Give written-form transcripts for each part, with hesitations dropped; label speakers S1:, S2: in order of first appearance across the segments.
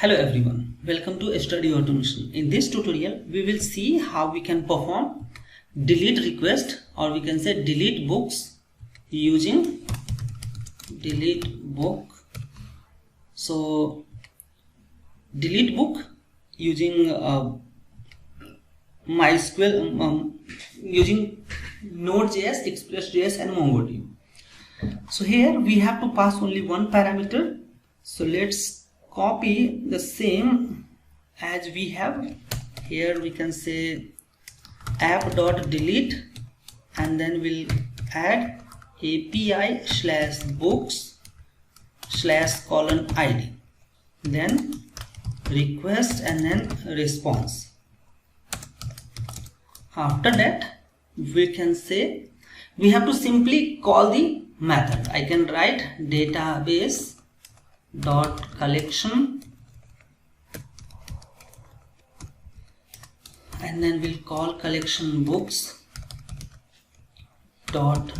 S1: Hello everyone, welcome to Study Automation. In this tutorial, we will see how we can perform delete request, or we can say delete books using delete book. So delete book using MySQL, using NodeJS, Express.js and mongodb. So here we have to pass only one parameter. So let's copy the same as we have here. We can say app.delete, and then we'll add API/books/:id, then request and then response. After that, we can say we have to simply call the method. I can write database dot collection, and then we'll call collection books dot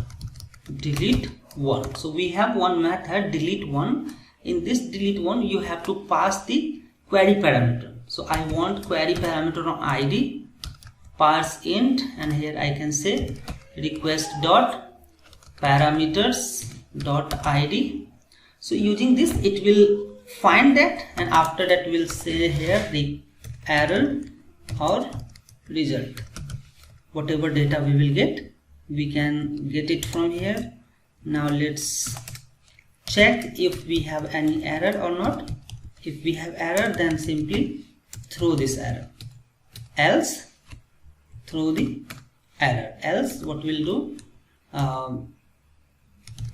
S1: delete one. So we have one method delete one. In this delete one, you have to pass the query parameter. So I want query parameter on id, parse int, and here I can say request dot parameters dot id. So using this, it will find that, and after that we'll say here the error or result. Whatever data we will get, we can get it from here. Now let's check if we have any error or not. If we have error, then simply throw this error, else throw the error. Else what we'll do,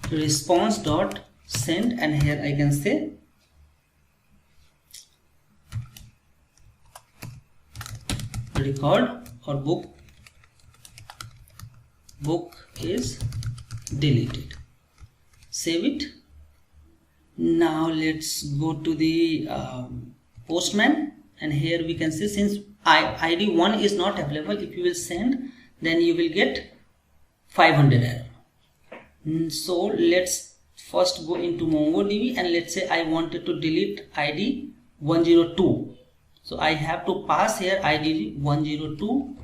S1: response dot send, and here I can say record or book is deleted. Save it. Now let's go to the postman, and here we can say since id 1 is not available, if you will send, then you will get 500 error. So let's first go into mongodb, and let's say I wanted to delete id 102. So I have to pass here id 102,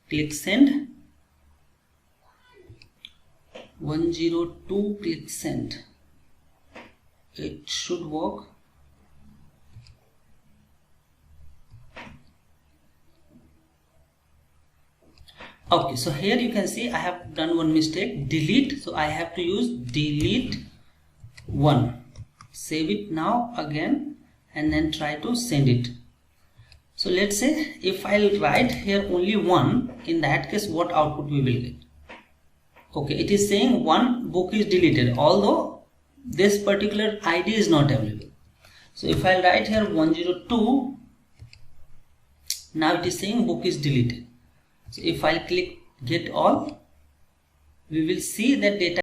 S1: click send, 102, click send. It should work. Okay, so here you can see I have done one mistake, delete. So I have to use delete one. Save it now again, and then try to send it. So let's say if I'll write here only one, in that case what output we will get? Okay, it is saying one book is deleted, although this particular ID is not available. So if I'll write here 102, now it is saying book is deleted. So if I click get all, we will see that data